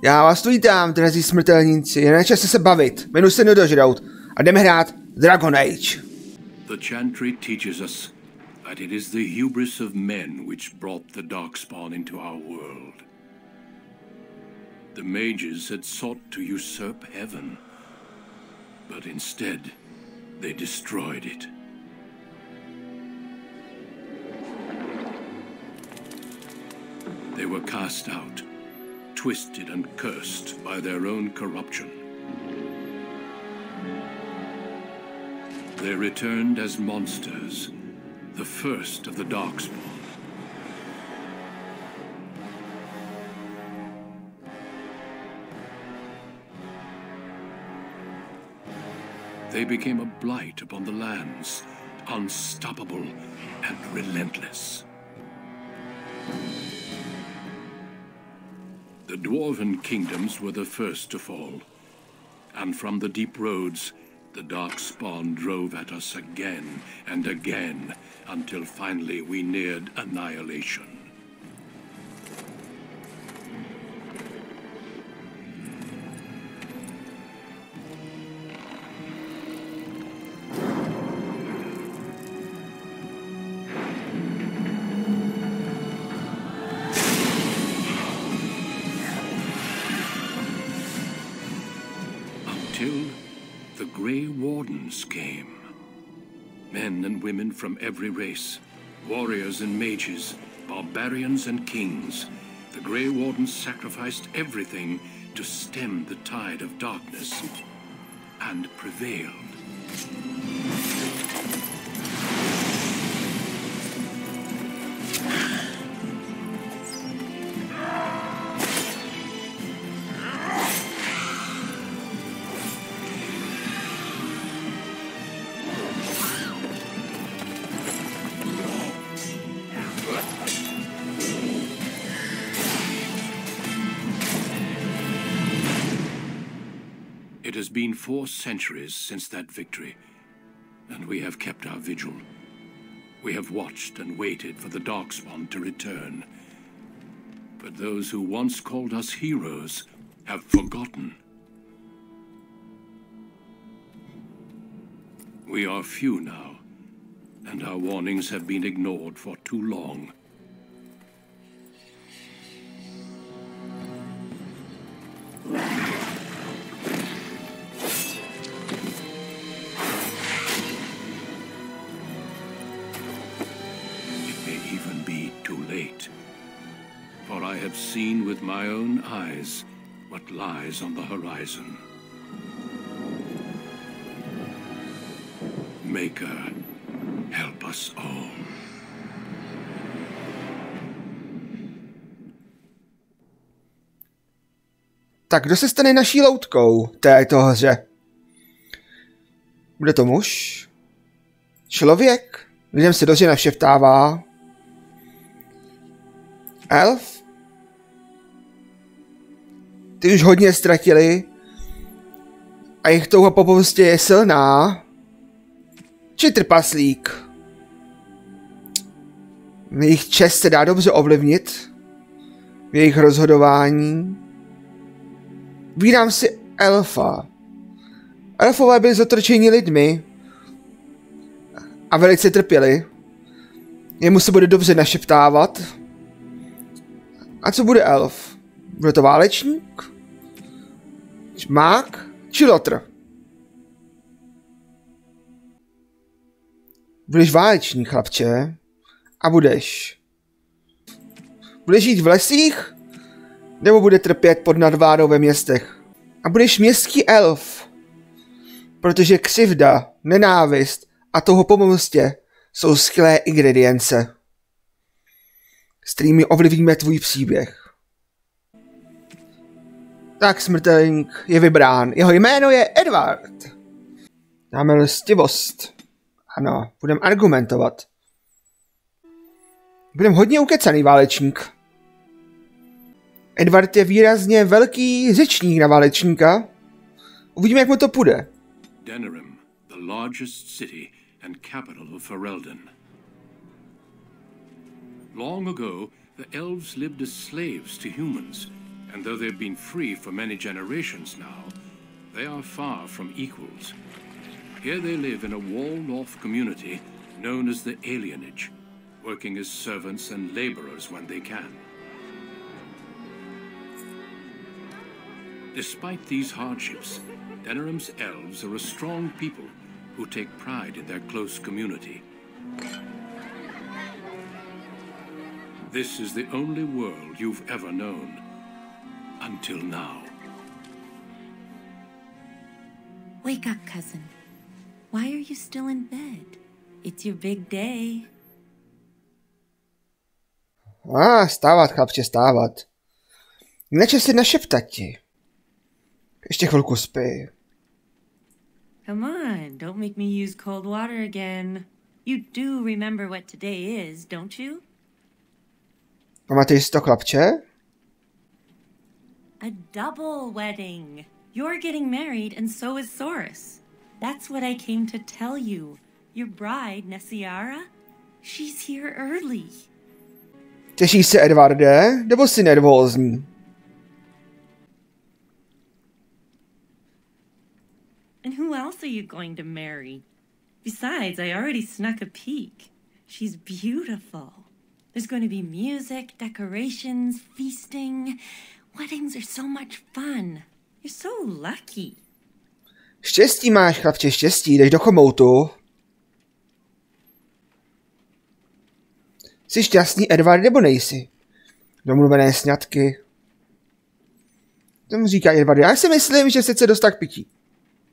Já vás tu vítám, drazí smrtelníci, je na čase se bavit. Jmenuji se NUDUŽROUT a jdeme hrát Dragon Age. The chantry teaches us that it is the hubris of men which brought the darkspawn into our world. The mages had sought to usurp heaven, but instead they destroyed it. They were cast out, twisted and cursed by their own corruption. They returned as monsters, the first of the darkspawn. They became a blight upon the lands, unstoppable and relentless. The dwarven kingdoms were the first to fall, and from the deep roads, the darkspawn drove at us again and again, until finally we neared annihilation. Until the Grey Wardens came. Men and women from every race, warriors and mages, barbarians and kings. The Grey Wardens sacrificed everything to stem the tide of darkness, and prevailed. It has been 4 centuries since that victory, and we have kept our vigil. We have watched and waited for the darkspawn to return. But those who once called us heroes have forgotten. We are few now, and our warnings have been ignored for too long. For I have seen with my own eyes what lies on the horizon. Maker, help us all. Tak kdo se stane naší loutkou této hře? Bude to muž? Člověk? Lidem se dobře našeptává. Elf? Ty už hodně ztratili a jejich touha po pomstě je silná. Či trpaslík? Jejich čest se dá dobře ovlivnit v jejich rozhodování. Vybírám si elfa. Elfové byli zotročeni lidmi a velice trpěli. Jemu se bude dobře našeptávat. A co bude elf? Bude to válečník? Mák? Či lotr? Budeš válečník, chlapče. A budeš žít v lesích? Nebo bude trpět pod nadvládou ve městech? A budeš městský elf. Protože křivda, nenávist a toho po pomstě jsou skvělé ingredience, s kterými ovlivníme tvůj příběh. Tak smrtelník je vybrán. Jeho jméno je Edward. Dáme lstivost. Ano, budeme argumentovat. Budeme hodně ukecaný válečník. Edward je výrazně velký řečník na válečníka. Uvidíme, jak mu to půjde. Jdeme, the largest city and capital of Ferelden. Long ago, the elves lived as slaves to humans And though they've been free for many generations now, they are far from equals. Here they live in a walled-off community known as the alienage, working as servants and laborers when they can. Despite these hardships, Denerim's elves are a strong people who take pride in their close community. This is the only world you've ever known. Until now. Wake up, cousin. Why are you still in bed? It's your big day. Stávat, chlapče, stávat. Jinak si našeptat ti. Ještě chvilku spí. Come on, don't make me use cold water again. You do remember what today is, don't you? Pamatuješ si to, chlapče? A double wedding. You're getting married and so is Soris. That's what I came to tell you. Your bride, Nessiara, she's here early. Těšíš se, Edvarde? Nebo jsi nervózní? And who else are you going to marry? Besides, I already snuck a peek. She's beautiful. There's going to be music, decorations, feasting. Weddings are so much fun. You're so lucky. Štěstí máš, chlapče, štěstí. Jdeš do chomoutu. Jsi šťastný, Edvard, nebo nejsi? Domluvené sňatky. Tomu říká Edvard. Já si myslím, že se chce dostat k pití.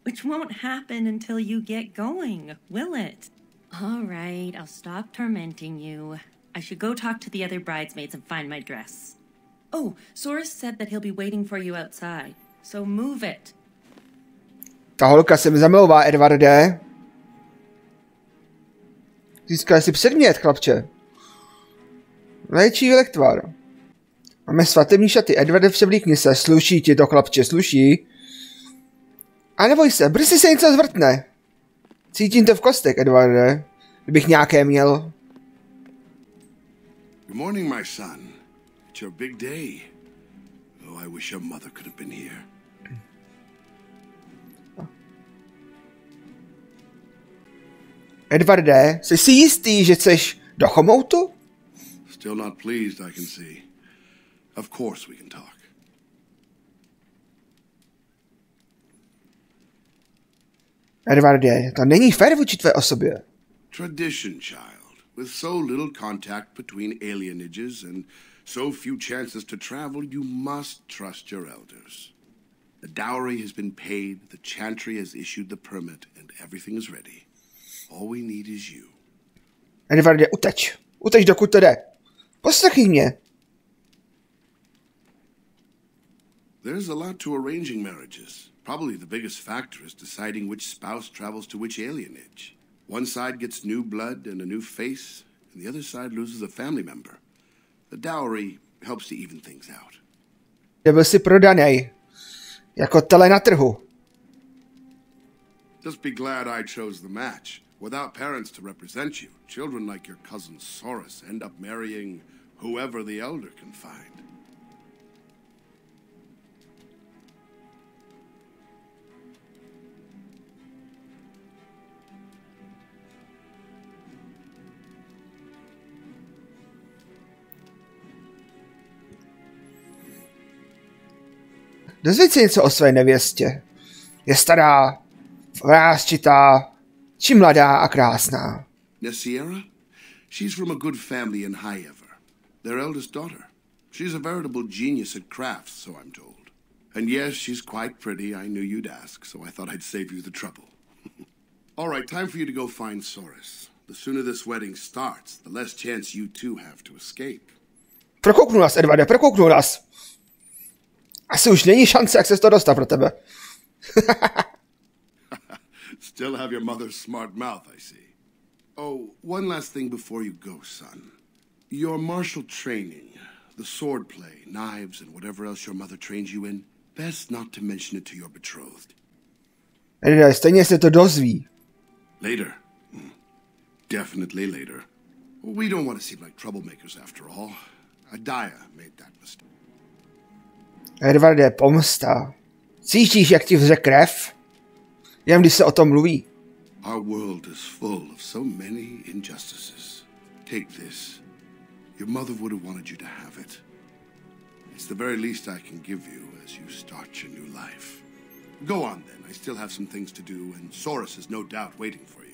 Which won't happen until you get going, will it? All right, I'll stop tormenting you. I should go talk to the other bridesmaids and find my dress. Oh, Soris said that he'll be waiting for you outside, so move it. Ta holka se mi zamilová, Edvarde. Získal si předmět, chlapče. Léčí lektvar. Máme svatební šaty. Edvarde, převlíkni se. Sluší ti to, chlapče, sluší. A neboj se, brzy se něco zvrtne. Cítím to v kostech, Edvarde. Kdybych nějaké měl. Good morning, my son. It's your big day. Oh, I wish your mother could have been here. Edvarde, jsi si jistý, že chceš do chomoutu? Still not pleased, I can see. Of course we can talk. Edvarde, to není fér vůči tvé osobě. Tradition, child. With so little contact between alienages and so few chances to travel, you must trust your elders. The dowry has been paid, the chantry has issued the permit, and everything is ready. All we need is you. Edvarde, uteč. Uteč, dokud to jde. Poslechni mě. There's a lot to arranging marriages. Probably the biggest factor is deciding which spouse travels to which alienage. One side gets new blood and a new face, and the other side loses a family member. The dowry helps to even things out. Byl si prodanej. Jako tele na trhu. Just be glad I chose the match. Without parents to represent you, children like your cousin Soris end up marrying whoever the elder can find. Dozvěď si něco o své nevěstě. Je stará, vrásčitá, či mladá a krásná. Nessiara? She's from a good family in Highever. Their eldest daughter. She's a veritable genius at crafts, so I'm told. And yes, she's quite pretty. I knew you'd ask, so I thought I'd save you the trouble. All right, time for you to go find Soris. The sooner this wedding starts, the less chance you two have to escape. Prokouknu nás, Edvarde, prokouknu nás. Asi už není šance, jak se to dostat pro tebe. Still have your mother's smart mouth, I see. Oh, one last thing before you go, son. Your martial training, the sword play, knives, and whatever else your mother trains you in, best not to mention it to your betrothed. Edvarde, stejně se to dozví. Later. Definitely later. We don't want to seem like troublemakers after all. Adaya made that mistake. Edvarde, pomsta. Cítíš, jak ti vře krev? Jen když se o tom mluví. Our world is full of so many injustices. Take this. Your mother would have wanted you to have it. It's the very least I can give you as you start your new life. Go on then. I still have some things to do, and Soros is no doubt waiting for you.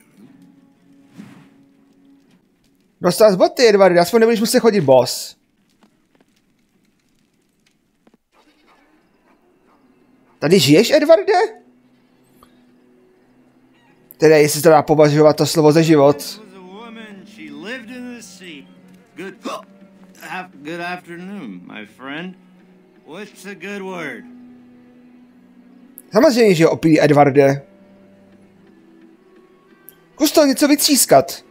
Dostal z boty, Edvarde, aspoň nebudeš muset chodit boss. Tady žiješ, Edvarde? Teda, jestli to dá považovat to slovo za život. Good afternoon, my friend. What's a good word? Samozřejmě, že opilý Edvarde. Zkus to něco vytřískat,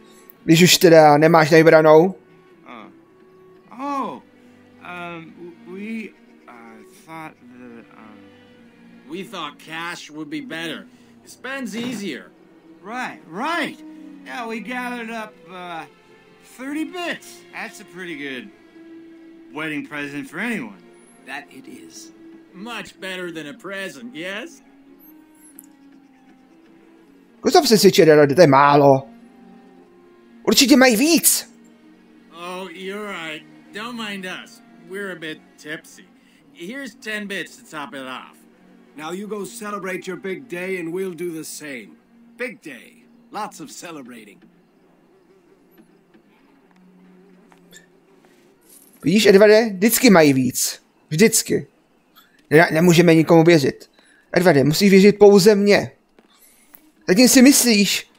když už teda nemáš najbranou. We thought cash would be better. Spend's easier. Right. Yeah, we gathered up 30 bits. That's a pretty good wedding present for anyone. That it is. Much better than a present, yes? Zkus to přesvědčit, Edvarde, to je málo. Určitě mají víc. Oh, you're right. Don't mind us. We're a bit tipsy. Here's 10 bits to top it off. Now you go celebrate your big day and we'll do the same. Big day. Lots of celebrating. Vidíš, Edvarde, vždycky mají víc. Vždycky. Nemůžeme nikomu věřit. Edvarde, musíš věřit pouze mně. Zatím si myslíš,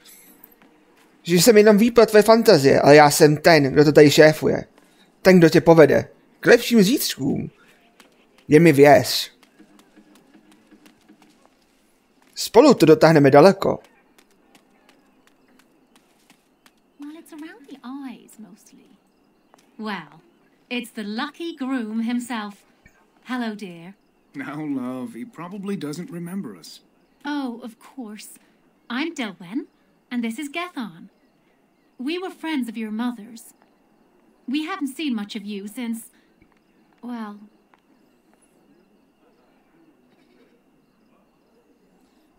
že jsem jenom výplod tvé fantazie, ale já jsem ten, kdo to tady šéfuje. Ten, kdo tě povede k lepším zítřkům. Je mi věř. Spolu to dotáhneme daleko. Well, it's around the eyes mostly. Well, it's the lucky groom himself. Hello, dear. Now, love, he probably doesn't remember us. Oh, of course. I'm Dilwen, and this is Gethon. We were friends of your mother's. We haven't seen much of you since, well...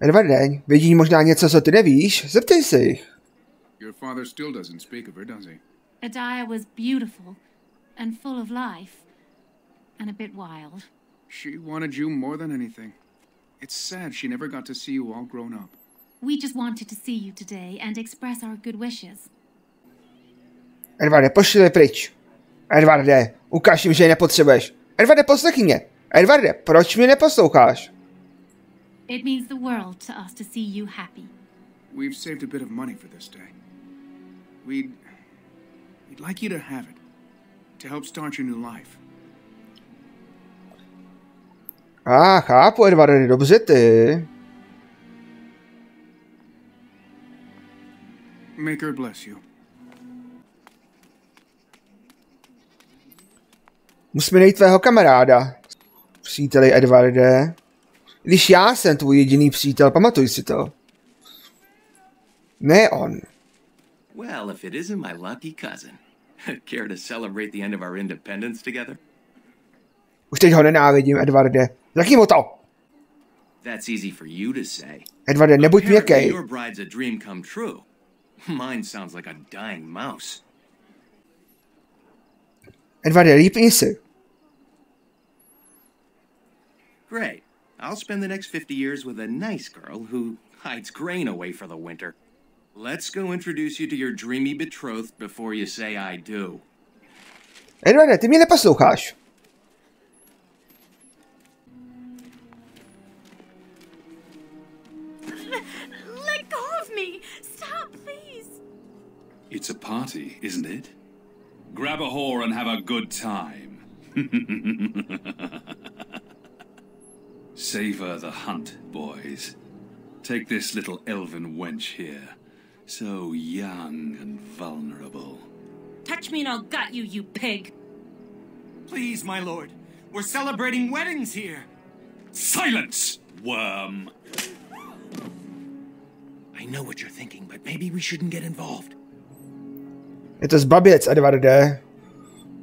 Edvarde, vědí možná něco, co ty nevíš? Zeptej se jich. Your father still doesn't speak of her, does he? Adia was beautiful and full of life and a bit wild. She wanted you more than anything. It's sad she never got to see you all grown up. We just wanted to see you today and express our good wishes. Edvarde, pošli je pryč. Edvarde, ukáž jim, že je nepotřebuješ. Edvarde, poslechni mě. Edvarde, proč mě neposloucháš? It means the world to us to see you happy. We've saved a bit of money for this day. We'd like you to have it. To help start your new life. Chápu, Edvarde, dobře ty. Make her bless you. Musíme najít tvého kamaráda. Příteli Edvarde. Když já jsem tvůj jediný přítel, pamatuj si to. Ne on. Well, if it isn't my lucky cousin. Care to celebrate the end of our independence together? Už teď ho nenávidím, Edvarde. Řekni mu to. That's easy for you to say. Edvarde, nebuď měkkej. Your bride's a dream come true. Mine sounds like a dying mouse. Edvarde, lípni si. Great. I'll spend the next 50 years with a nice girl who hides grain away for the winter. Let's go introduce you to your dreamy betrothed before you say I do. Edvarde, ty mě neposloucháš. Let go of me! Stop, please! It's a party, isn't it? Grab a whore and have a good time. Savor the hunt, boys. Take this little elven wench here. So young and vulnerable. Touch me and I'll gut you, you pig! Please, my lord. We're celebrating weddings here. Silence, worm! I know what you're thinking, but maybe we shouldn't get involved. Je to zbaběc, Edvarde.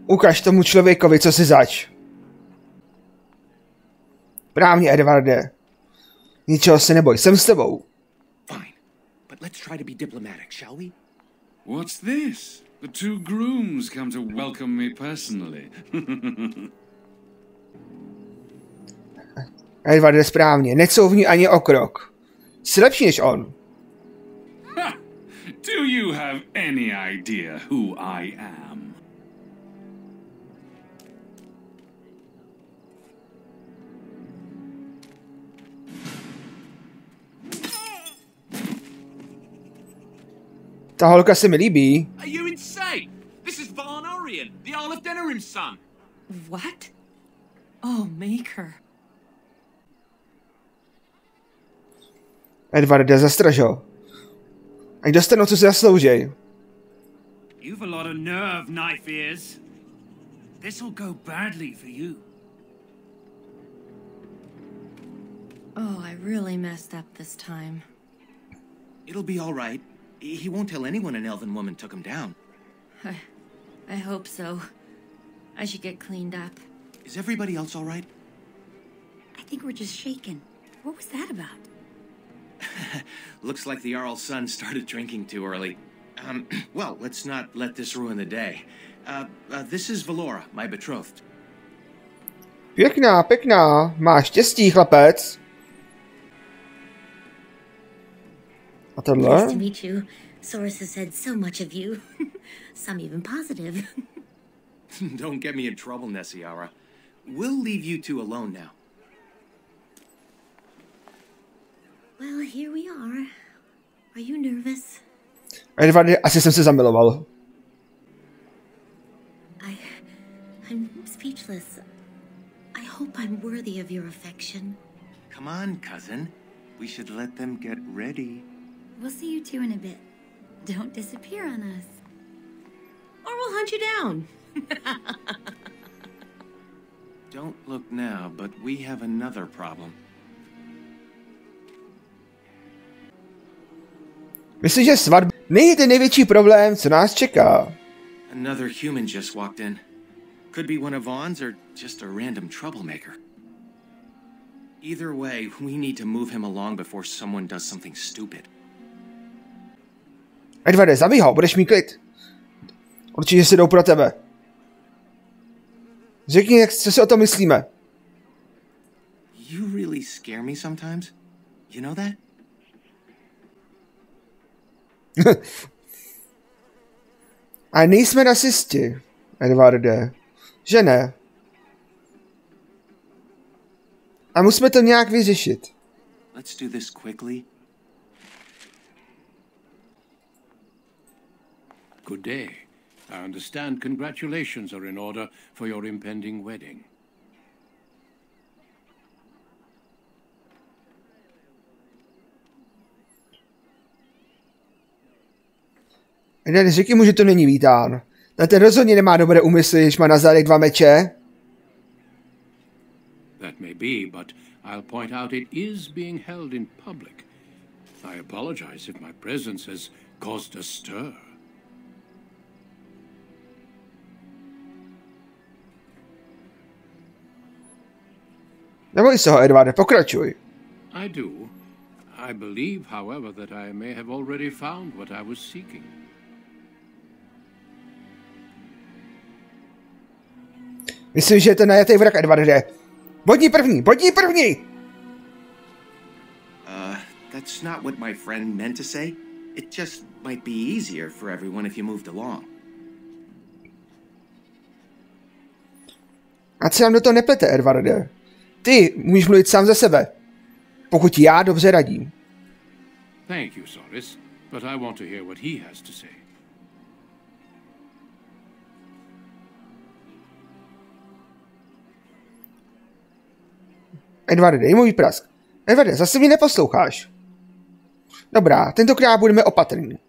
Ukaž tomu člověkovi, co si zač. Správně, Edvarde. Ničeho se neboj, jsem s tebou. Fine, but let's try to be diplomatic, shall we? What's this? The two grooms come to welcome me personally. Edvarde, správně, necouvni ani o krok. Jsi lepší než on. Ha! Do you have any idea who I am? Ta holka se mi líbí. Are you insane? This is Von Orion, the Earl of Denerim's son. What? Oh, make her. Edvarde, zastraž ho. Ať dostanou, co si zasloužej. You've a lot of nerve, knife ears. This'll go badly for you. Oh, I really messed up this time. It'll be all right. He won't tell anyone an elven woman took him down. I hope so. I should get cleaned up. Is everybody else all right? I think we're just shaken. What was that about? Looks like the Jarl's son started drinking too early. Well, let's not let this ruin the day. This is Valora, my betrothed. Pěkná, pěkná. Máš štěstí, chlapec. A tohle? Nice to meet you. Source has said so much of you. Some even positive. Don't get me in trouble, Nessiara. We'll leave you two alone now. Well, here we are. Are you nervous? Edvarde, asi jsem se zamiloval. I'm speechless. I hope I'm worthy of your affection. Come on, cousin. We should let them get ready. We'll see you two in a bit. Don't disappear on us. Or we'll hunt you down. Don't look now, but we have another problem. Myslím, že svatba není ten největší problém, co nás čeká. Another human just walked in. Could be one of Vaughn's or just a random troublemaker. Either way, we need to move him along before someone does something stupid. Edvarde, zabij ho, budeš mít klid. Určitě si jdou pro tebe. Řekni, co si o tom myslíme. You really scare me sometimes. You know that? A nejsme rasisti, Edvarde. Že ne? A musíme to nějak vyřešit. Let's do this quickly. Good day. I understand congratulations are in order for your impending wedding. Edvarde, řekni mu, že to není vítán. Ten rozhodně nemá dobré úmysly, když má na zádech 2 meče. That may be, but I'll point out it is being held in public. I apologize if my presence has caused a stir. Neboj se ho, Edvarde, pokračuj. I do. I believe, however, that I may have already found what I was seeking. Myslím, že je to najatý vrak, Edvarde. Bodni první, bodni první! That's not what my friend meant to say. It just might be easier for everyone if you moved along. Ať se nám do toho neplete, Edvarde. Ty můžeš mluvit sám za sebe. Pokud já dobře radím. Thank you, Soris, but I want to hear what he has to say. Edvarde, dej mu výprask. Edvarde, zase mě neposloucháš. Dobrá, tentokrát budeme opatrní.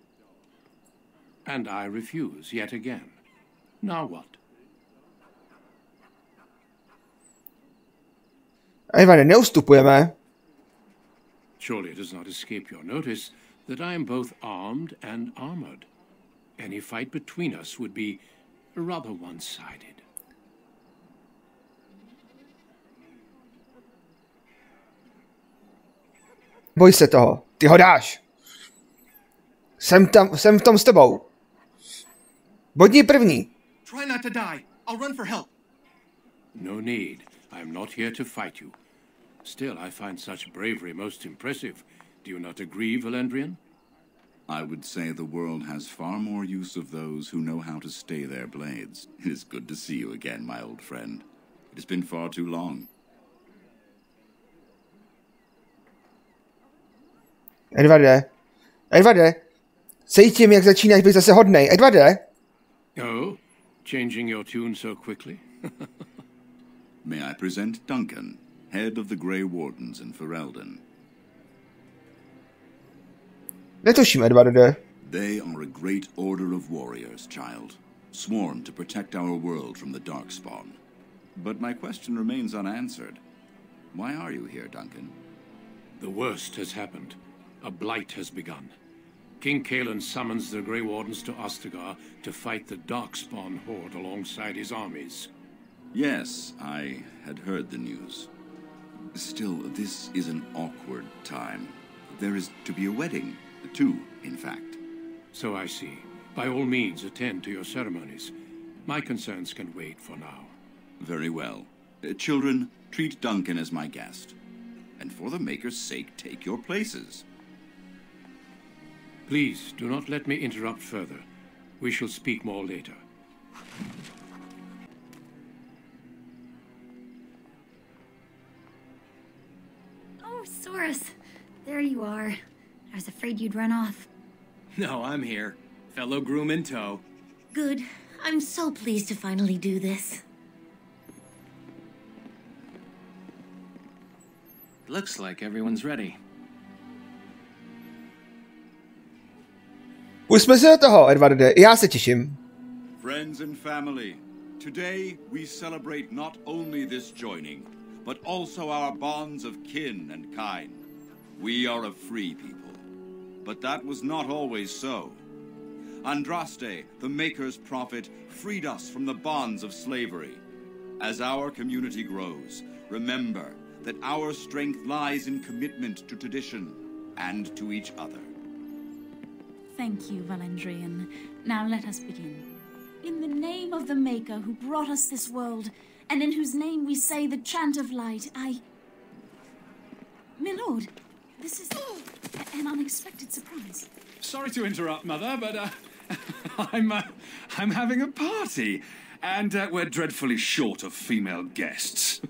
And I refuse yet again. Now what? Edvarde, neustupujeme. Surely it does not escape your notice that I am both armed and armored. Any fight between us would be rather one-sided. Boj se toho. Ty ho dáš. Jsem v tom s tebou. Bodni první. Try not to die. I'll run for help. No need. I'm not here to fight you. Still, I find such bravery most impressive. Do you not agree, Valendrian? I would say the world has far more use of those who know how to stay their blades. It is good to see you again, my old friend. It has been far too long. Edvarde, cítím, jak začínáš být zase hodnej. Edvarde? Oh, changing your tune so quickly? May I present Duncan, head of the Grey Wardens in Ferelden. Netuším, Edvarde. They are a great order of warriors, child, sworn to protect our world from the Darkspawn. But my question remains unanswered. Why are you here, Duncan? The worst has happened. A blight has begun. King Cailan summons the Grey Wardens to Ostagar to fight the Darkspawn horde alongside his armies. Yes, I had heard the news. Still, this is an awkward time. There is to be a wedding. Two, in fact. So I see. By all means, attend to your ceremonies. My concerns can wait for now. Very well. Children, treat Duncan as my guest. And for the Maker's sake, take your places. Please, do not let me interrupt further. We shall speak more later. Oh, Soros. There you are. I was afraid you'd run off. No, I'm here. Fellow groom in tow. Good. I'm so pleased to finally do this. Looks like everyone's ready. Pusťme se do toho, Edvarde. Já se těším. Friends and family, today we celebrate not only this joining, but also our bonds of kin and kind. We are a free people, but that was not always so. Andraste, the Maker's prophet, freed us from the bonds of slavery. As our community grows, remember that our strength lies in commitment to tradition and to each other. Thank you, Valendrian. Now let us begin. In the name of the Maker who brought us this world, and in whose name we say the chant of light, My lord, this is an unexpected surprise. Sorry to interrupt, Mother, but I'm having a party, and we're dreadfully short of female guests.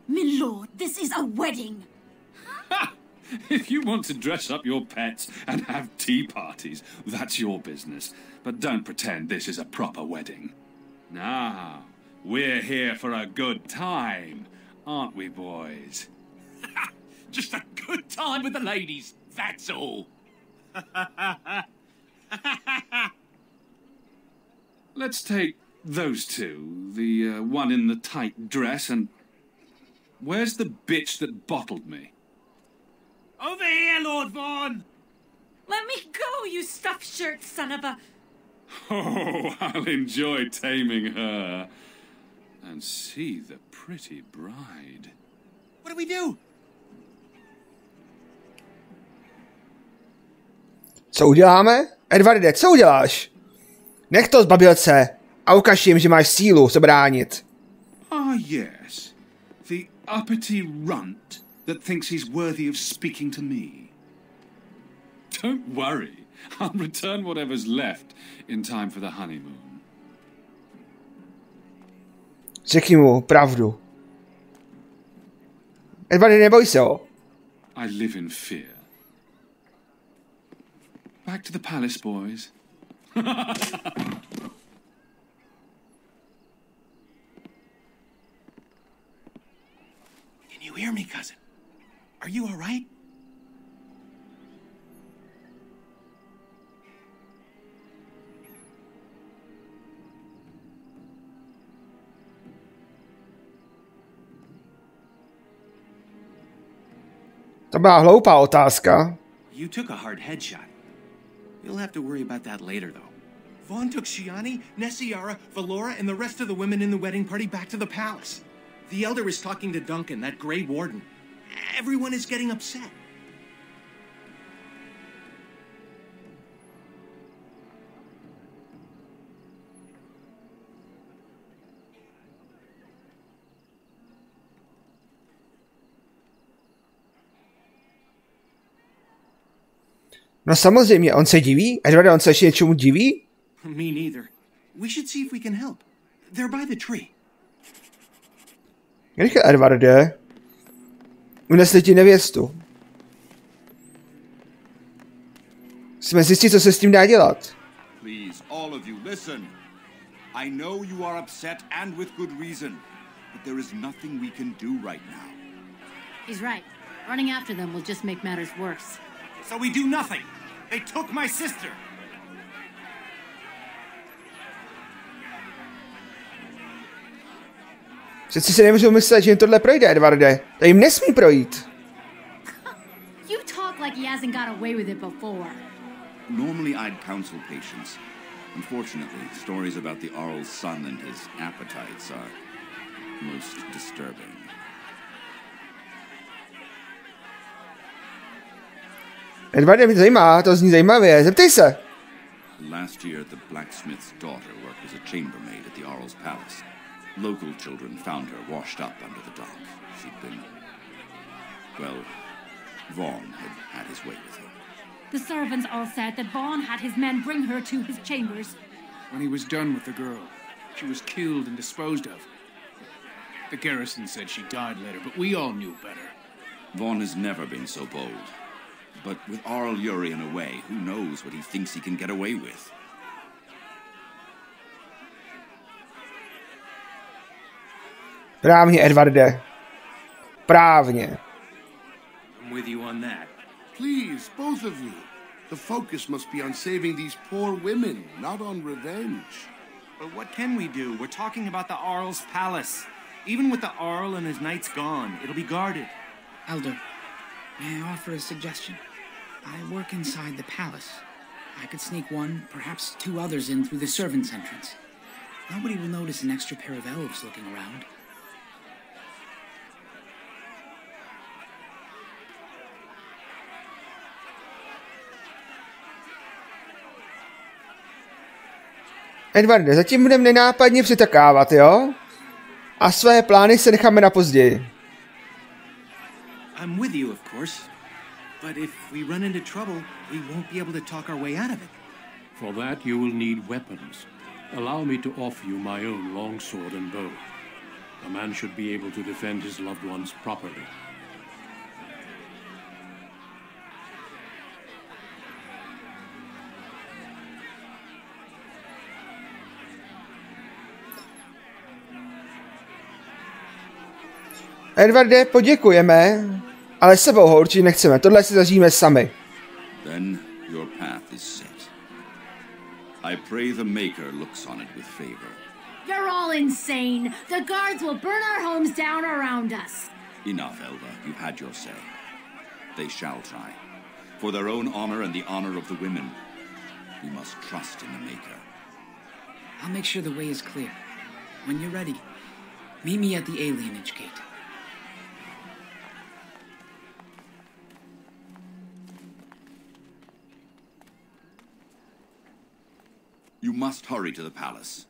My lord, this is a wedding. If you want to dress up your pets and have tea parties, that's your business. But don't pretend this is a proper wedding. Now, we're here for a good time, aren't we, boys? Just a good time with the ladies, that's all. Let's take those two, the one in the tight dress and... Where's the bitch that bottled me? Over here, Lord Vaughn! Let me go, you stuffed shirt son of a... Oh, I'll enjoy taming her. And see the pretty bride. What do we do? Co uděláme? Edvarde, co uděláš? Nech to zbabilce a ukaž jim, že máš sílu se bránit. Ah, yes. The uppity runt that thinks he's worthy of speaking to me. Don't worry. I'll return whatever's left in time for the honeymoon. Řekni mu pravdu. Edvarde, neboj se ho. I live in fear. Back to the palace, boys. Can you hear me, cousin? Are you all right? To byla hloupá otázka. You took a hard headshot. You'll have to worry about that later, though. Vaughn took Shiani, Nessiara, Valora, and the rest of the women in the wedding party back to the palace. The Elder is talking to Duncan, that Grey Warden. Everyone is getting upset. No samozřejmě, on se diví? Edvarde, on se ještě něčemu diví? Me neither. We should see if we can help. They're by the tree. Rychle, Edvarde. Unesli ti nevěstu. Musíme zjistit, co se s tím dá dělat. Please, all of you, listen. I know you are upset and with good reason, but there is nothing we can do right now. He's right. Running after them will just make matters worse. So we do nothing. They took my sister. Přeci si nemůžu myslet, že jim tohle projde, Edvarde. To jim nesmí projít. You talk like he hasn't got away with it before. Normally I'd counsel patience. Unfortunately, stories about the Arl's son and his appetites are most disturbing. Edvarde, mě zajímá, to zní zajímavě, zeptej se. Last year, the blacksmith's daughter worked as a chambermaid at the Arl's palace. Local children found her washed up under the dock. She'd been... well, Vaughn had his way with her. The servants all said that Vaughn had his men bring her to his chambers. When he was done with the girl, she was killed and disposed of. The garrison said she died later, but we all knew better. Vaughn has never been so bold. But with Arl Urian away, who knows what he thinks he can get away with? Právně, Edvarde. Právně. I'm with you on that. Please, both of you. The focus must be on saving these poor women, not on revenge. But what can we do? We're talking about the Arl's palace. Even with the Arl and his knights gone, it'll be guarded. Elder, may I offer a suggestion? I work inside the palace. I could sneak one, perhaps two others in through the servants' entrance. Nobody will notice an extra pair of elves looking around. Edvarde, zatím budeme nenápadně přitakávat, jo? A své plány se necháme na později. I'm with you, of course. But if we run into trouble, we won't be able to talk our way out of it. For that you will need weapons. Allow me to offer you my own longsword and bow. A man should be able to defend his loved ones properly. Edvarde, poděkujeme, ale sebou ho určitě nechceme, tohle si zažijeme sami. Then your path is set. I pray the Maker looks on it with favor. You're all insane. The guards will burn our homes down around us. Enough, Elva. You've had your say. They shall try. For their own honor and the honor of the women, we must trust in the Maker. I'll make sure the way is clear. When you're ready, meet me at the alienage gate. You must hurry to the palace.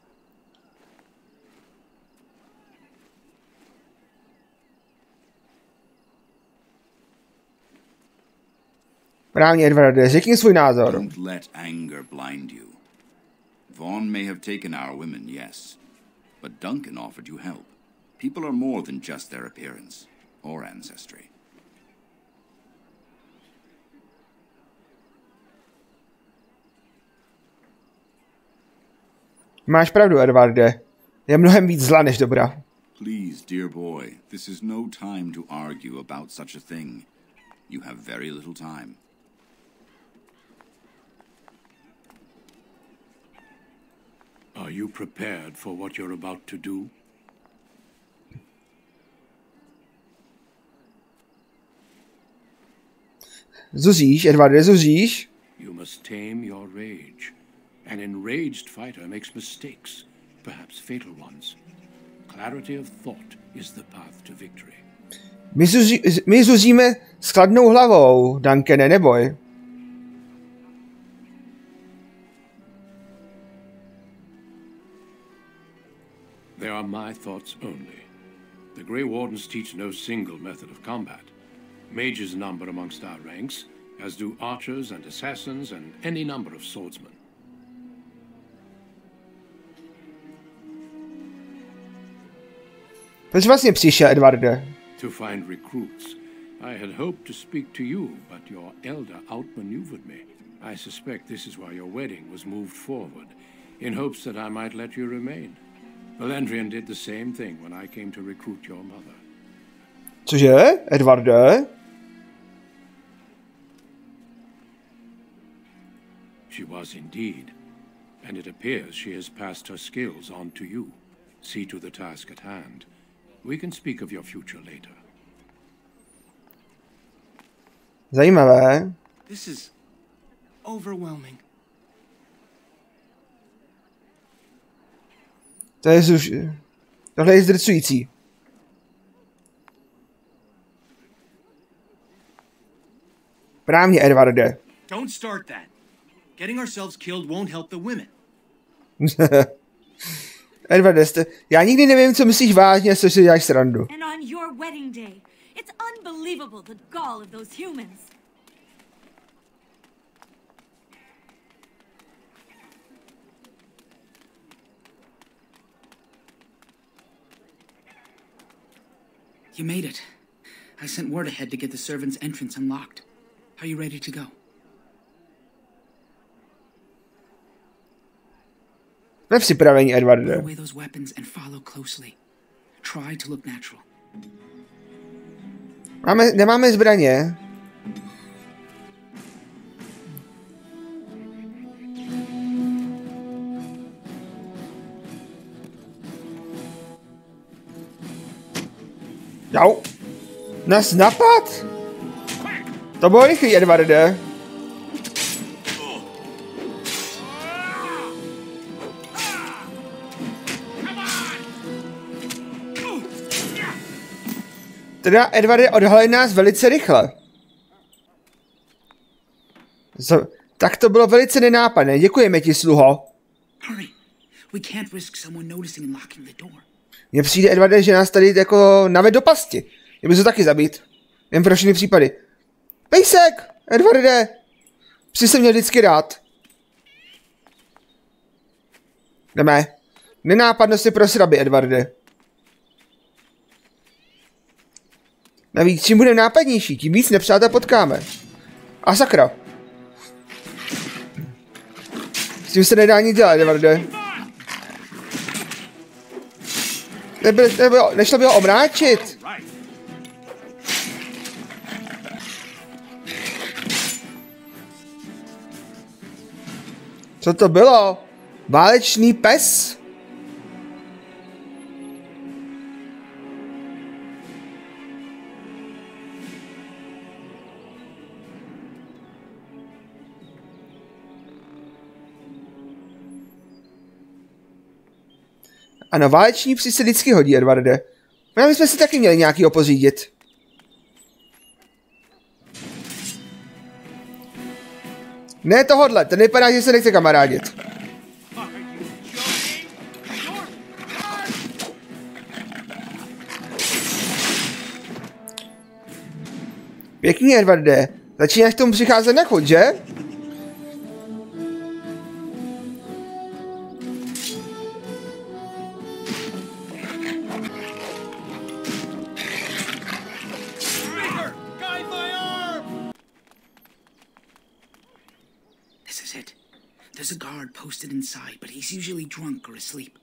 Právě, Edvarde, řekni svůj názor. Don't let anger blind you. Vaughn may have taken our women, yes, but Duncan offered you help. People are more than just their appearance or ancestry. Máš pravdu, Edvarde. Je mnohem víc zla než dobra. Please, dear boy, this is no time to argue about such a thing. You have very little time. Are you prepared for what you're about to do? Zuříš, Edvarde, zuříš. You must tame your rage. An enraged fighter makes mistakes, perhaps fatal ones. Clarity of thought is the path to victory. My zuříme s chladnou hlavou, Duncane, neboj. They are my thoughts only. The Grey Wardens teach no single method of combat. Mages number amongst our ranks, as do archers and assassins and any number of swordsmen. Proč vlastně přišel, Edwarde? To find recruits. I had hoped to speak to you, but your elder outmaneuvered me. I suspect this is why your wedding was moved forward, in hopes that I might let you remain. Valendrian did the same thing when I came to recruit your mother. Cože, Edwarde? She was indeed, and it appears she has passed her skills on to you. See to the task at hand. We can speak of your future later. Zajímavé. This is overwhelming. Tohle je zdrcující. Právně, Edwarde. Don't start that. Getting ourselves killed won't help the women. Edwarde, já nikdy nevím, co myslíš vážně, co si děláš srandu. And on your wedding day, it's unbelievable the gall of those humans. You made it. I sent word ahead to get the servants' entrance unlocked. Are you ready to go? Jsme připraveni, Edwarde. Put away those weapons and follow closely. Try to look natural. Nemáme zbraně. Jau. Nás napad? To bylo rychlý, Edwarde. Teda Edwarde odhalil nás velice rychle. Tak to bylo velice nenápadné. Děkujeme ti, sluho. Mně přijde, Edwarde, že nás tady jako naved do pasti. Mě by to taky zabít. Jen pro všechny případy. Pejsek! Edwarde! Psi jsem měl vždycky rád. Jdeme. Nenápadnost je pro sraby, Edwarde. Navíc, čím budeme nápadnější, tím víc nepřátel potkáme. A sakra. S tím se nedá nic dělat, Edwarde. Nešlo by ho omráčit. Co to bylo? Válečný pes? Ano, váleční psi se vždycky hodí, Edwarde. My jsme si taky měli nějakýho pořídit. Ne tohodle, ten vypadá, že se nechce kamarádit. Pěkný, Edwarde. Začínáš k tomu přicházet na chuť, že? There's a guard posted inside, but he's usually drunk or asleep.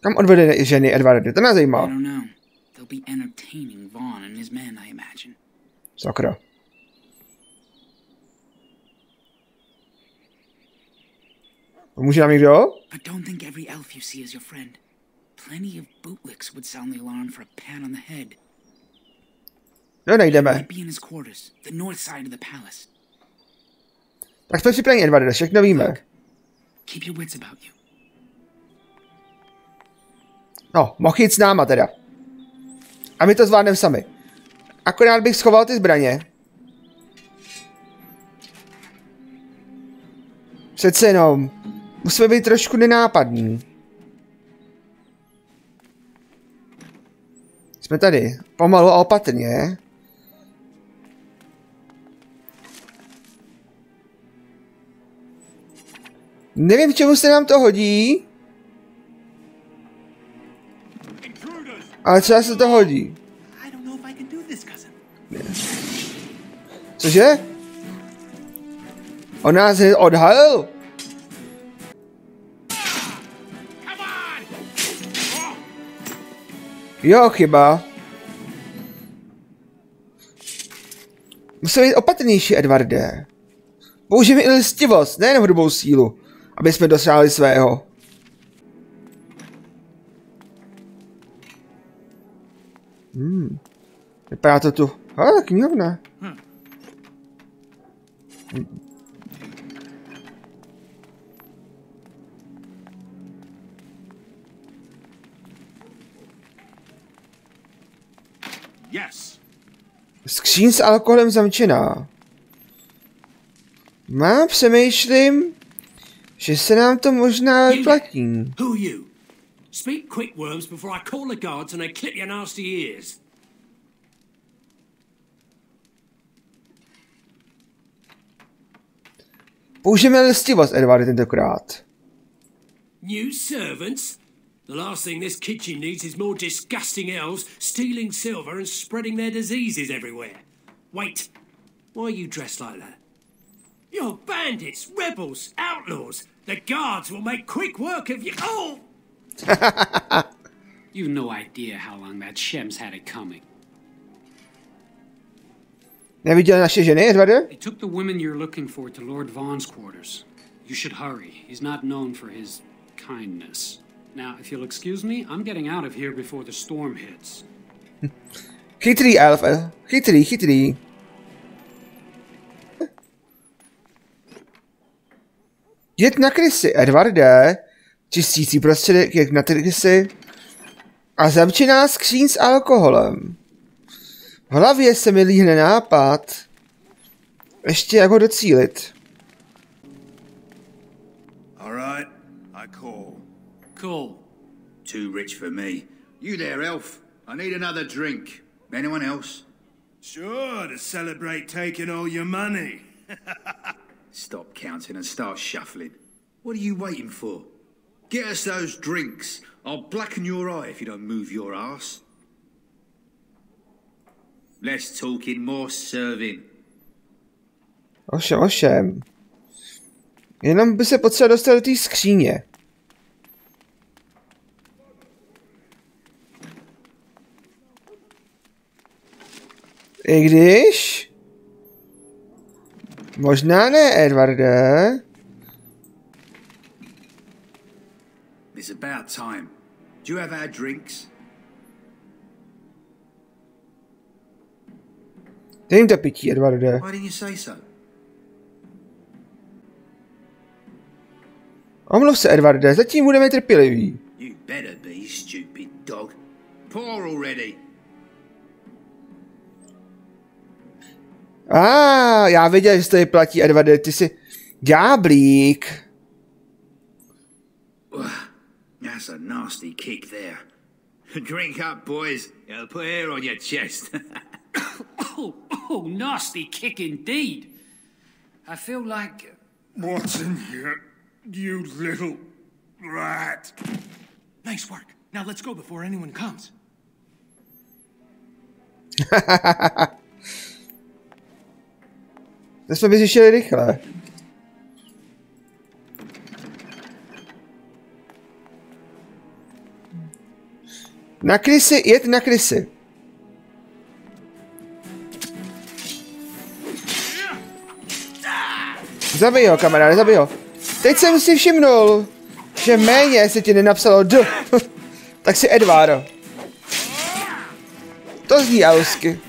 Kam odvede ženy, Edwarde? To nás zajímá. I don't know. They'll be entertaining Vaughn and his men, I imagine. Sakra. Pomůže nám někdo? But don't think every elf you see is your friend. Plenty of bootlicks would sound the alarm for a pat on the head. Jo, najdeme. Might be in his quarters, the north side of the palace. Tak jsme připraveni, Edwarde, všechno víme. Keep your wits about you. No, mohl jít s náma teda. A my to zvládneme sami. Akorát bych schoval ty zbraně. Přece jenom. Musíme být trošku nenápadní. Jsme tady. Pomalu a opatrně. Nevím, čemu se nám to hodí. Ale třeba se to hodí. Cože? On nás odhalil? Jo, chyba. Musíme být opatrnější, Edvarde. Použijeme i listivost, nejen hrubou sílu, aby jsme dosáhli svého. Vypadá to tu. Ale knihovna. Yes. Skříň s alkoholem zamčená. Přemýšlím, že se nám to možná vyplatí. Who are you? Speak quick, worms, before I call the guards and they clip your nasty ears. Použijeme listivost, Edward, tentokrát. New servants? The last thing this kitchen needs is more disgusting elves stealing silver and spreading their diseases everywhere. Wait, why are you dressed like that? You're bandits, rebels, outlaws. The guards will make quick work of you. Oh! You've no idea how long that Shem's had it coming. Neviděl naše ženy, Edwarde? They took the women you're looking for to Lord Vaughn's quarters. You should hurry. He's not known for his kindness. Now, if you'll excuse me, I'm getting out of here before the storm hits. Chytrý elf, chytrý. Jed na krysy, Edwarde. Čistící prostředek, jak na krysy. A zamčená skříň s alkoholem. V hlavě se mi líhne nápad. Ještě jak ho docílit. All right, I call. Cool. Too rich for me. You there, elf. I need another drink. Anyone else? Sure, to celebrate taking all your money. Stop counting and start shuffling. What are you waiting for? Get us those drinks. I'll blacken your eye if you don't move your ass. Less talking, more serving. Ovšem. Jenom by se potřeba dostat do té skříně. I když... Možná ne, Edwarde. It's about time. Do you have our drinks? Dej jim to pití, Edwarde. Why didn't you say so? Omluv se, Edwarde, zatím budeme trpěliví. You better be, stupid dog. Pour already. Já věděl, že se to vyplatí, Edwarde, ty jsi ďáblík. That's a nasty kick there. Drink up, boys. It'll put hair on your chest. Oh, nasty kick indeed. I feel like... What's in here, you little rat? Nice work. Now let's go before anyone comes. To jsme vyřešili rychle. Na krysy, jet na krysy. Zabij ho, kamaráde, zabij ho. Teď jsem si všimnul, že méně se ti nenapsalo D. Tak si Edvard. To zní alsky.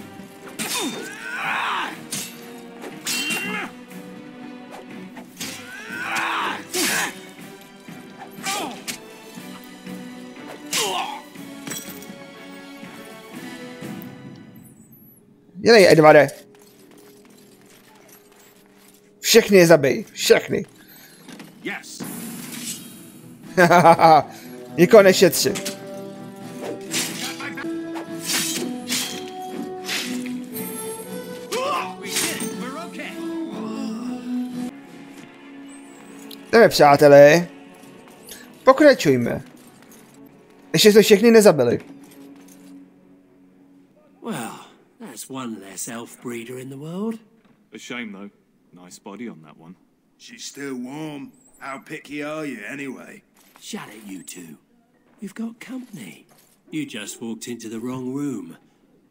Dělej, Edvarde. Všechny je zabij, všechny. Yes. Nikoho nešetři. Jdeme, přátelé. Pokračujme. Ještě jsme všechny nezabili. Well, that's one less elf breeder in the world. A shame, though. Nice body on that one. She's still warm. How picky are you, anyway? Shut it, you two. You've got company. You just walked into the wrong room.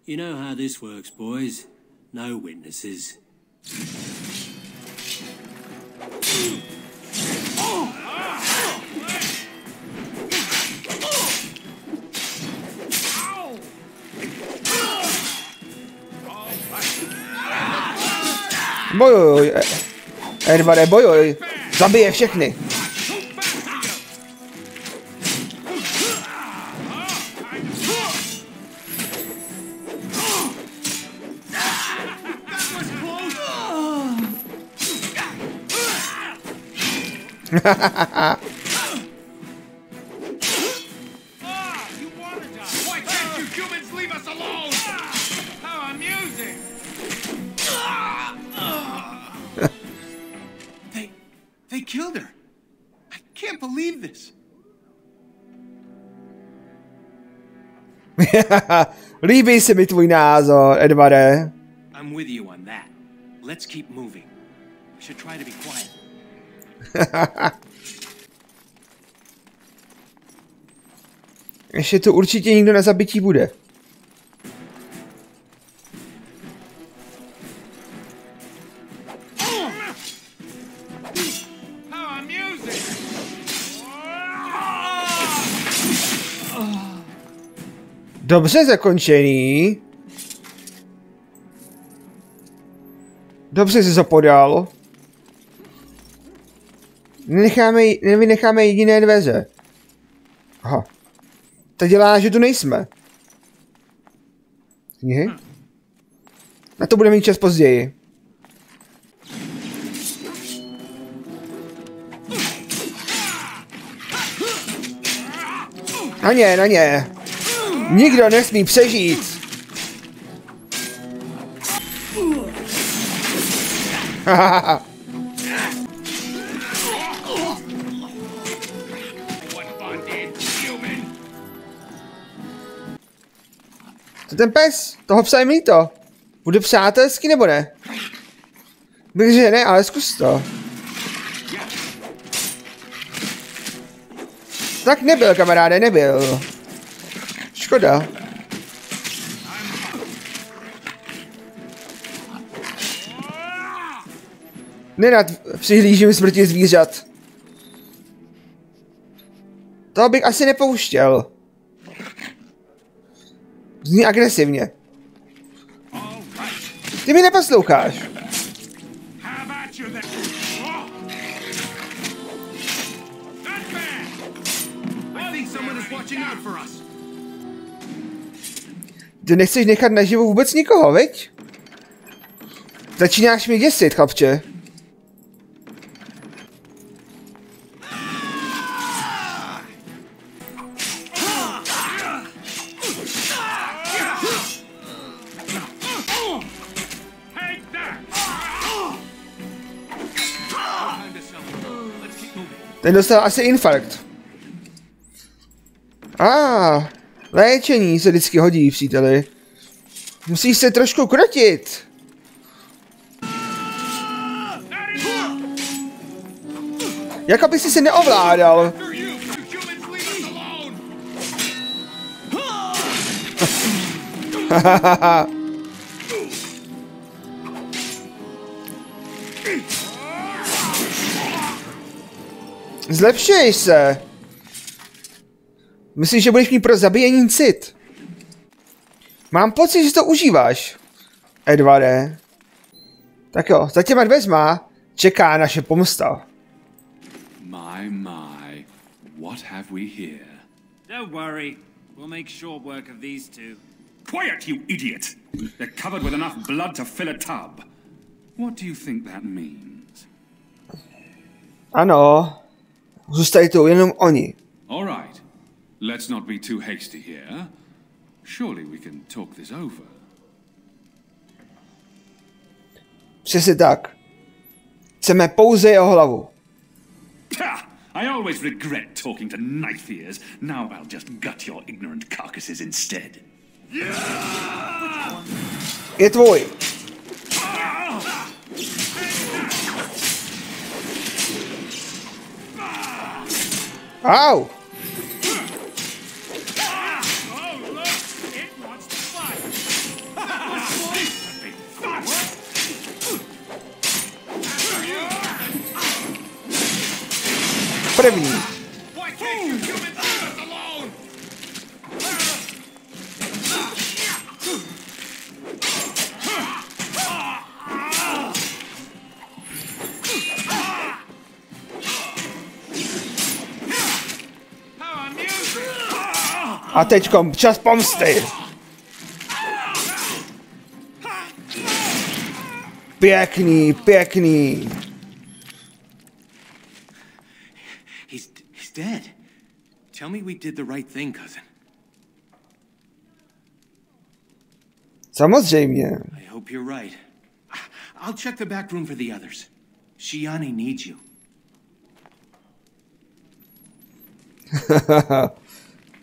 You know how this works, boys. No witnesses. Bojuj, Edvarde, bojuj. Zabije všechny. They killed her. I can't believe this. Líbí se mi tvůj názor, Edvarde. I'm with you on that. Let's keep moving. We should try to be quiet. Ještě tu určitě někdo na zabití bude. Dobře zakončený. Dobře jsi to podal. Nevynecháme jediné dveře. Aha. To dělá, že tu nejsme. Knihy? Na to budeme mít čas později. Na ně. Nikdo nesmí přežít. To ten pes, toho psa je mi líto. Bude přátelský nebo ne? Bych že ne, ale zkus to. Tak nebyl, kamaráde, nebyl. Škoda. Nerad přihlížím smrti zvířat. Toho bych asi nepouštěl. Zní agresivně. Ty mi neposloucháš. Ty nechceš nechat naživu vůbec nikoho, viď? Začínáš mě děsit, chlapče. Ten dostal asi infarkt. Léčení se vždycky hodí, příteli. Musíš se trošku krotit. Jako by si se neovládal. Zlepšuješ se. Myslíš, že budeš mít pro zabíjení cit? Mám pocit, že to užíváš, Edvarde. Tak jo, za těma dveřma čeká naše pomsta. My, what have we here? Don't worry, we'll make short work of these two. Quiet, you idiot! They're covered with enough blood to fill a tub. What do you think that means? Ano, zůstají tu jenom oni. All right, let's not be too hasty here. Surely we can talk this over. Přesně tak. Chceme pouze jeho hlavu. I always regret talking to knife ears. Now I'll just gut your ignorant carcasses instead. Je tvůj. Au! První. A teďkom čas pomsty. Pěkný, pěkný. He's dead. Tell me we did the right thing, cousin. Samozřejmě. I hope you're right. I'll check the back room for the others. Shiani needs you.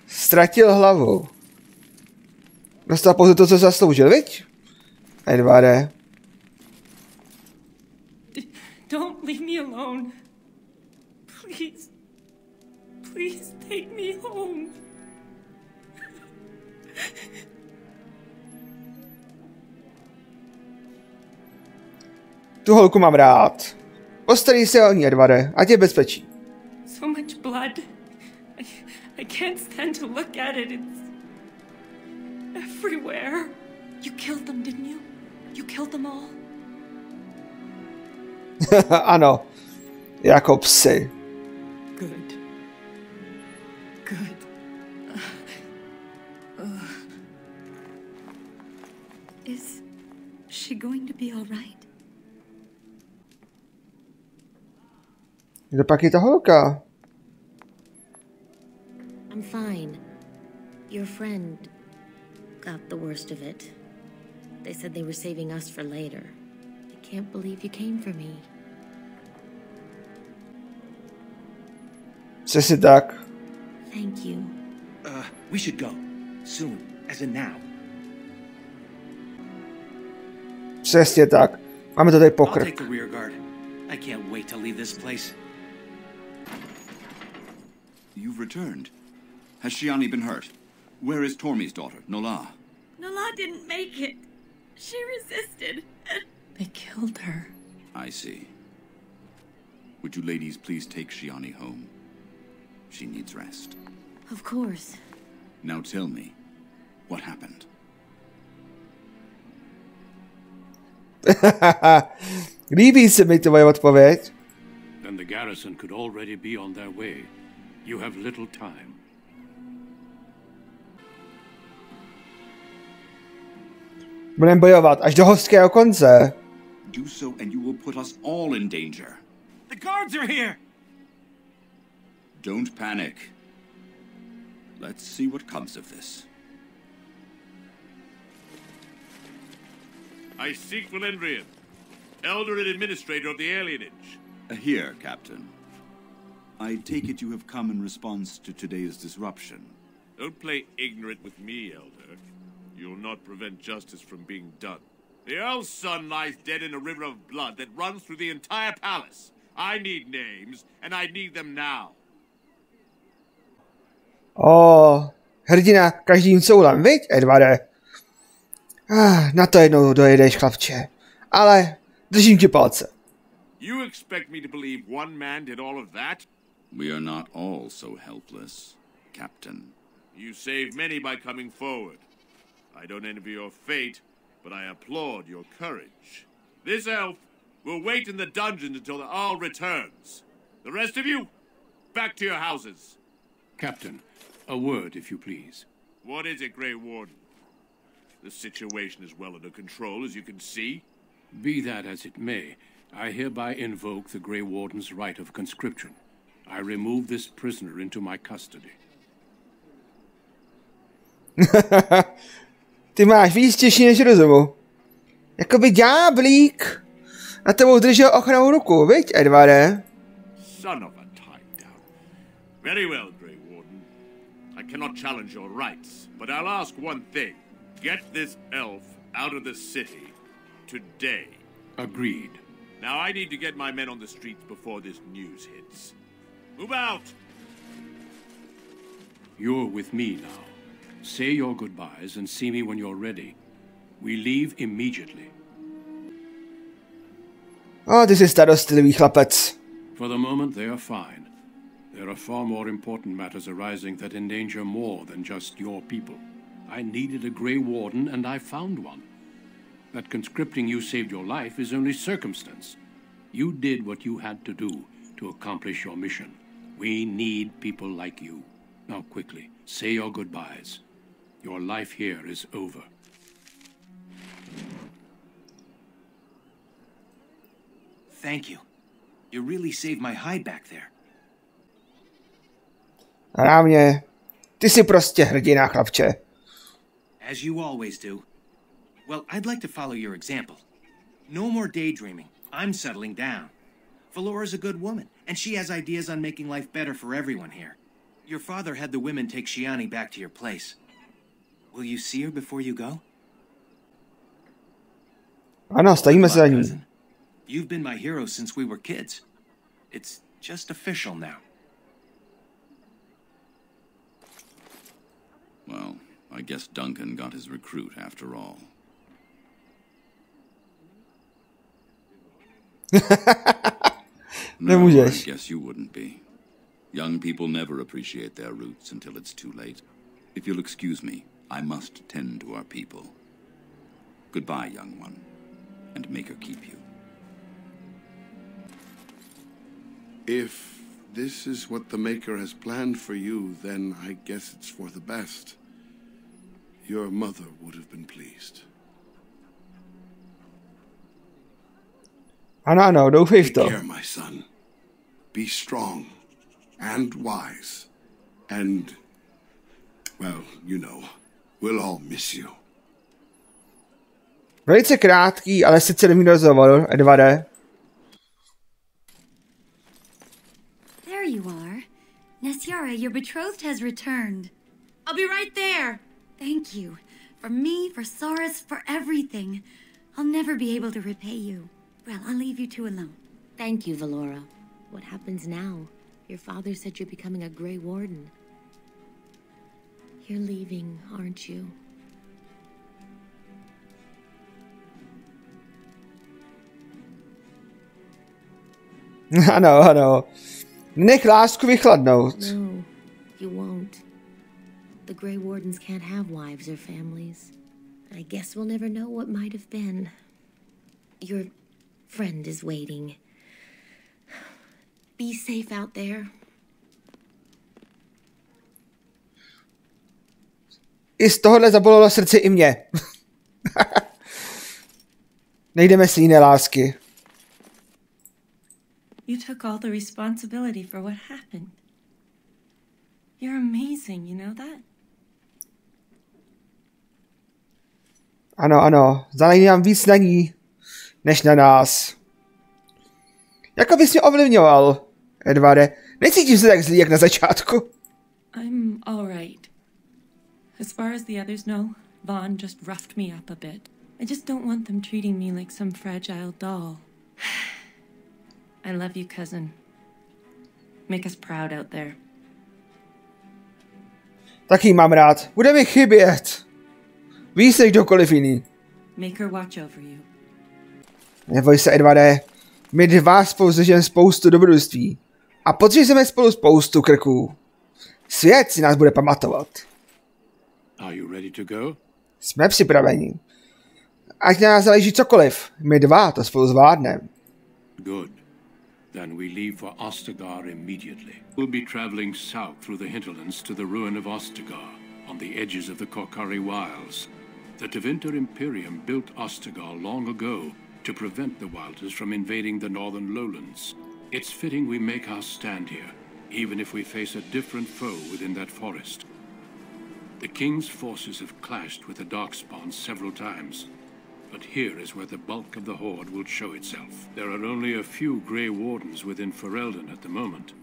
Ztratil hlavu. Dostal pouze to, co zasloužil, viď? Edvarde. Don't leave me alone. Please. Please take me home. Tu holku mám rád. Postarí se o ní, Edvarde, ať je bezpečí. So much blood. I can't stand to look at it. It's everywhere. You killed them, didn't you? You killed them all? Ano. Jako psy. Good. Good. Is she going to be all right? Kdo pak je ta holka? I'm fine. Your friend got the worst of it. They said they were saving us for later. I can't believe you came for me. Přesně tak. Thank you. We should go. Soon. As in now. Přesně tak. Máme to tady I'll pokrk. take the rear guard. I can't wait to leave this place. You've returned. Has Shiani been hurt? Where is Tormi's daughter, Nola? Nola didn't make it. She resisted. They killed her. I see. Would you ladies please take Shiani home? She needs rest. Of course. Now tell me, what happened? Líbí se mi tvoje odpověď. Then the garrison could already be on their way. You have little time. Budeme bojovat až do hořkého konce. Do so and you will put us all in danger. The guards are here! Don't panic. Let's see what comes of this. I seek Valendrian, elder and administrator of the alienage. Here, Captain. I take it you have come in response to today's disruption. Don't play ignorant with me, elder. You'll not prevent justice from being done. The Earl's son lies dead in a river of blood that runs through the entire palace. I need names, and I need them now. Hrdina každým soulem, viď, Edvarde? Na to jednou dojedeš, chlapče. Ale držím ti palce. You expect me to believe one man did all of that? We are not all so helpless, Captain. You saved many by coming forward. I don't envy your fate, but I applaud your courage. This elf will wait in the dungeons until the Earl returns. The rest of you, back to your houses. Captain, a word, if you please. What is it, Grey Warden? The situation is well under control, as you can see. Be that as it may, I hereby invoke the Grey Warden's right of conscription. I remove this prisoner into my custody. Ty máš víc těžší než rozumu. Jakoby ďáblík na tebou držel ochranou ruku, viď, Edvarde? Son of a time-down. Very well, Grey Warden. I cannot challenge your rights, but I'll ask one thing. Get this elf out of the city today. Agreed. Now I need to get my men on the streets before this news hits. Move out! You're with me now. Say your goodbyes and see me when you're ready. We leave immediately. Ty jsi starostlivý chlapec. For the moment, they are fine. There are far more important matters arising that endanger more than just your people. I needed a Grey Warden, and I found one. That conscripting you saved your life is only circumstance. You did what you had to do to accomplish your mission. We need people like you. Now quickly, say your goodbyes. Your life here is over. Thank you. You really saved my hide back there. Rámě. Ty jsi prostě hrdina, chlapče. As you always do. Well, I'd like to follow your example. No more daydreaming. I'm settling down. Valora's a good woman, and she has ideas on making life better for everyone here. Your father had the women take Shiani back to your place. Will you see her before you go? Ano, stojíme se za ní. You've been my hero since we were kids. It's just official now. Well, I guess Duncan got his recruit after all. No, I guess you wouldn't be. Young people never appreciate their roots until it's too late. If you'll excuse me, I must tend to our people. Goodbye, young one, and make her keep you. If this is what the Maker has planned for you, then I guess it's for the best. Your mother would have been pleased. Ano, doufej v to. Take care, my son. Be strong and wise. And, well, you know, we'll all miss you. Velice krátký, ale sice nevím rozhovor, Edvarde. There you are. Nesyara, your betrothed has returned. I'll be right there. Thank you. For me, for Saurus, for everything. I'll never be able to repay you. Well, I'll leave you two alone. Thank you, Valora. What happens now? Your father said you're becoming a Grey Warden. You're leaving, aren't you? Ano. Nech lásku vychladnout. No, you won't. The Grey Wardens can't have wives or families. I guess we'll never know what might have been. Your friend is waiting. Be safe out there. I z tohohle zabolelo srdce i mě. Nejdeme si jiné lásky. You took all the responsibility for what happened. You're amazing, you know that? Ano. Záleží nám víc na ní, než na nás. Jako bys mě ovlivňoval, Edvarde. Necítím se tak zlý, jak na začátku. I'm all right. As far as the others know, Vaughn just roughed me up a bit. I just don't want them treating me like some fragile doll. I love you, cousin. Make us proud out there. Taky mám rád. Bude mi chybět. Víc než kdokoliv jiný. Make her watch over you. Neboj se, Edvarde. My dva spolu zažijeme spoustu dobrodružství. A podřízeme spolu spoustu krků. Svět si nás bude pamatovat. Are you ready to go? Jsme připraveni. Ať nás záleží cokoliv, my dva to spolu zvládneme. Good. Then we leave for Ostagar immediately. We'll be traveling south through the hinterlands to the ruin of Ostagar, on the edges of the Korkari Wilds. The Tevinter Imperium built Ostagar long ago to prevent the Wilders from invading the northern lowlands. It's fitting we make our stand here, even if we face a different foe within that forest. The King's forces have clashed with the Darkspawn several times, but here is where the bulk of the Horde will show itself. There are only a few Grey Wardens within Ferelden at the moment,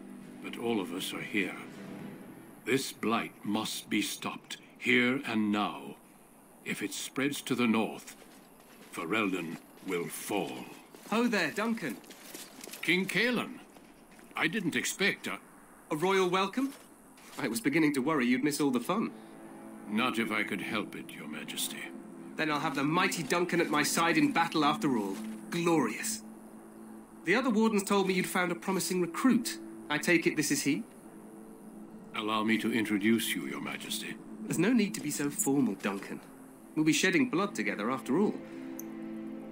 but all of us are here. This blight must be stopped, here and now. If it spreads to the north, Ferelden will fall. Ho there, Duncan. King Caelan. I didn't expect a royal welcome? I was beginning to worry you'd miss all the fun. Not if I could help it, Your Majesty. Then I'll have the mighty Duncan at my side in battle after all. Glorious. The other wardens told me you'd found a promising recruit. I take it this is he? Allow me to introduce you, Your Majesty. There's no need to be so formal, Duncan. We'll be shedding blood together after all.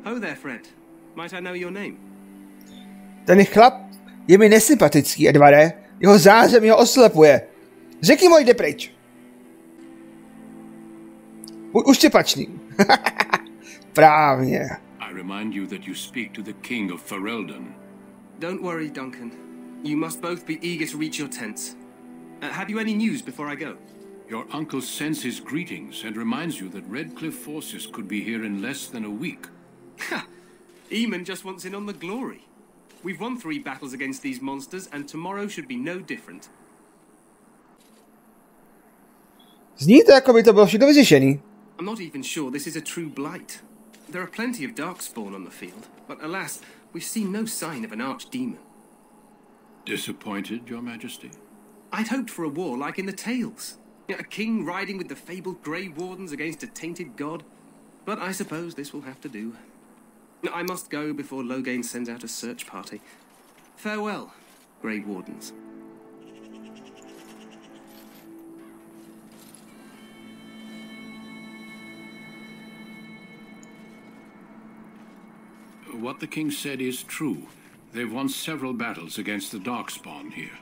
Ho there, friend. Might I know your name? Ten chlap je mi nesympatický, Edvarde. Jeho zářem ho oslepuje. Řekni mu, jde pryč. Buď uštěpačný. Právně. I remind you that you speak to the King of Ferelden. Don't worry, Duncan. You must both be eager to reach your tents. Have you any news before I go? Your uncle sends his greetings and reminds you that Redcliffe forces could be here in less than a week. Ha! Eamon just wants in on the glory. We've won 3 battles against these monsters, and tomorrow should be no different. Zní to, jako by to bylo všechno vyřešený. I'm not even sure this is a true blight. There are plenty of darkspawn on the field, but alas, we've seen no sign of an archdemon. Disappointed, Your Majesty? I'd hoped for a war like in the tales. A king riding with the fabled Grey Wardens against a tainted god. But I suppose this will have to do. I must go before Loghain sends out a search party. Farewell, Grey Wardens. What the king said is true. They've won several battles against the Darkspawn here.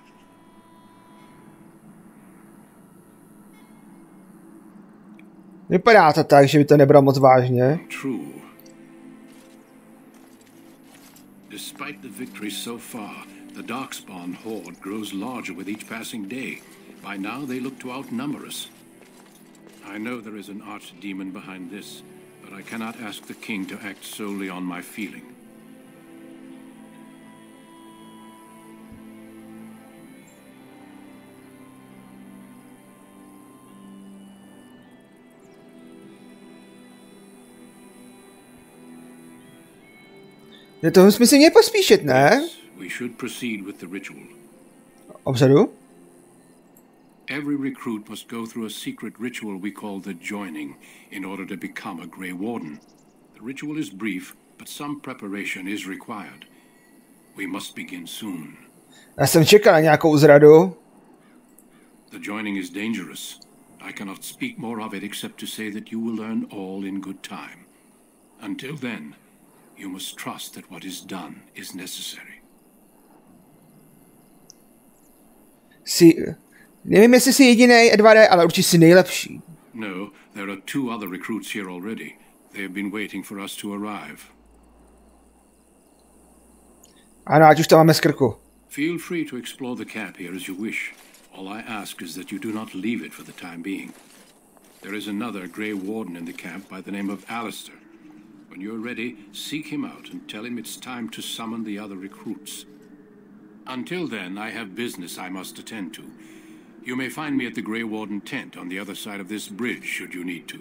Vypadá to tak, že by to nebral moc vážně. True. Despite the victory so far, the Darkspawn horde grows larger with each passing day. By now they look to outnumber us. I know there is an archdemon behind this, but I cannot ask the king to act solely on my feeling. Je toho jsme si měli pospíšit, ne? We should proceed with the ritual. Obřadu? Every recruit must go through a secret ritual we call the joining in order to become a Grey Warden. The ritual is brief, but some preparation is required. We must begin soon. Já jsem čekal na nějakou zradu. The joining is dangerous. I cannot speak more of it except to say that you will learn all in good time. Until then, you must trust that what is done is necessary. Nevím, jestli jsi jedinej, Edvarde, ale určitě jsi nejlepší. No, there are 2 other recruits here already. They have been waiting for us to arrive. Ano, ať už to máme z krku. Feel free to explore the camp here as you wish. All I ask is that you do not leave it for the time being. There is another Grey Warden in the camp by the name of Alistair. When you're ready, seek him out and tell him it's time to summon the other recruits. Until then, I have business I must attend to. You may find me at the Grey Warden tent on the other side of this bridge, should you need to.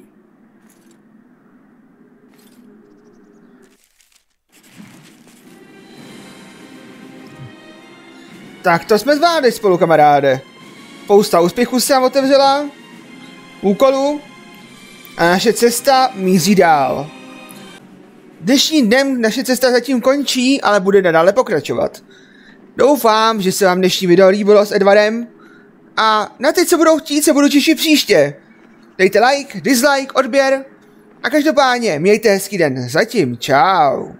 Tak to jsme zvládli spolu, kamaráde. Spousta úspěchů se nám otevřela, úkolů a naše cesta míří dál. Dnešním dnem naše cesta zatím končí, ale bude nadále pokračovat. Doufám, že se vám dnešní video líbilo s Edvardem a na ty, co budou chtít, se budu těšit příště. Dejte like, dislike, odběr a každopádně mějte hezký den. Zatím čau.